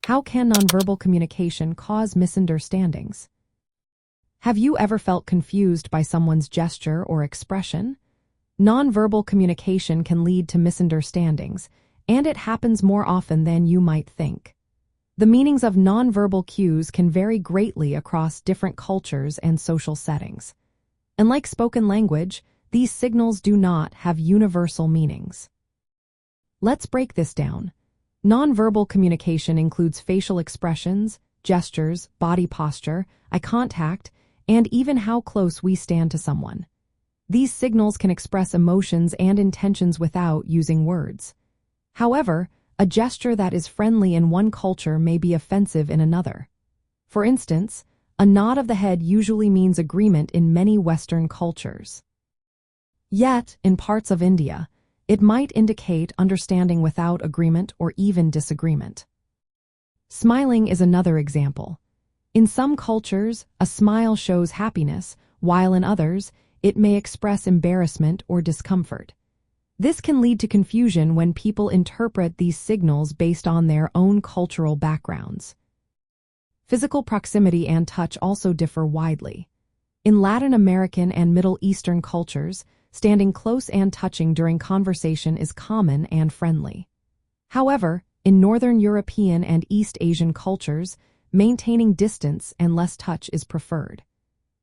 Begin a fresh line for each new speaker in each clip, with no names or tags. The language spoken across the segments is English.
How can nonverbal communication cause misunderstandings? Have you ever felt confused by someone's gesture or expression? Nonverbal communication can lead to misunderstandings, and it happens more often than you might think. The meanings of nonverbal cues can vary greatly across different cultures and social settings. And like spoken language, these signals do not have universal meanings. Let's break this down. Nonverbal communication includes facial expressions, gestures, body posture, eye contact, and even how close we stand to someone. These signals can express emotions and intentions without using words. However, a gesture that is friendly in one culture may be offensive in another. For instance, a nod of the head usually means agreement in many Western cultures. Yet, in parts of India, it might indicate understanding without agreement or even disagreement. Smiling is another example. In some cultures, a smile shows happiness, while in others, it may express embarrassment or discomfort. This can lead to confusion when people interpret these signals based on their own cultural backgrounds. Physical proximity and touch also differ widely. In Latin American and Middle Eastern cultures, standing close and touching during conversation is common and friendly. However, in Northern European and East Asian cultures, maintaining distance and less touch is preferred.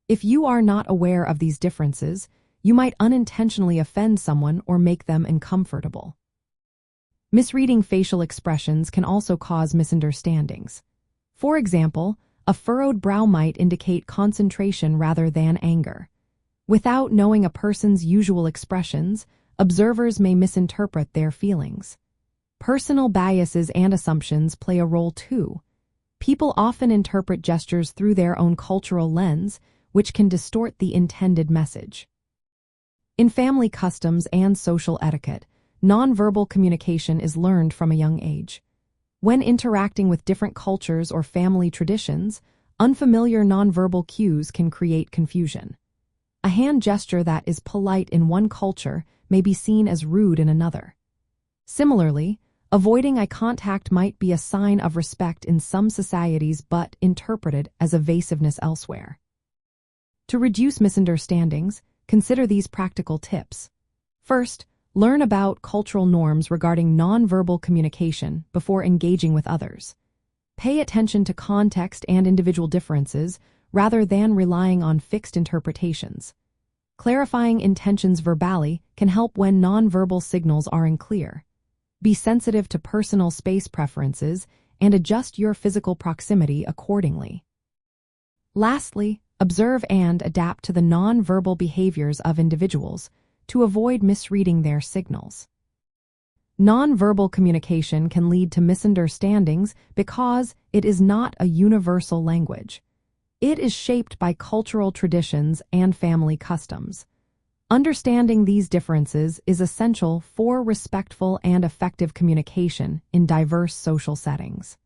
If you are not aware of these differences, you might unintentionally offend someone or make them uncomfortable. Misreading facial expressions can also cause misunderstandings. For example, a furrowed brow might indicate concentration rather than anger. Without knowing a person's usual expressions, observers may misinterpret their feelings. Personal biases and assumptions play a role too. People often interpret gestures through their own cultural lens, which can distort the intended message. In family customs and social etiquette, nonverbal communication is learned from a young age. When interacting with different cultures or family traditions, unfamiliar nonverbal cues can create confusion. A hand gesture that is polite in one culture may be seen as rude in another. Similarly, avoiding eye contact might be a sign of respect in some societies but interpreted as evasiveness elsewhere. To reduce misunderstandings, consider these practical tips. First, learn about cultural norms regarding nonverbal communication before engaging with others. Pay attention to context and individual differences rather than relying on fixed interpretations. Clarifying intentions verbally can help when nonverbal signals are unclear. Be sensitive to personal space preferences and adjust your physical proximity accordingly. Lastly, observe and adapt to the nonverbal behaviors of individuals to avoid misreading their signals. Nonverbal communication can lead to misunderstandings because it is not a universal language. It is shaped by cultural traditions and family customs. Understanding these differences is essential for respectful and effective communication in diverse social settings.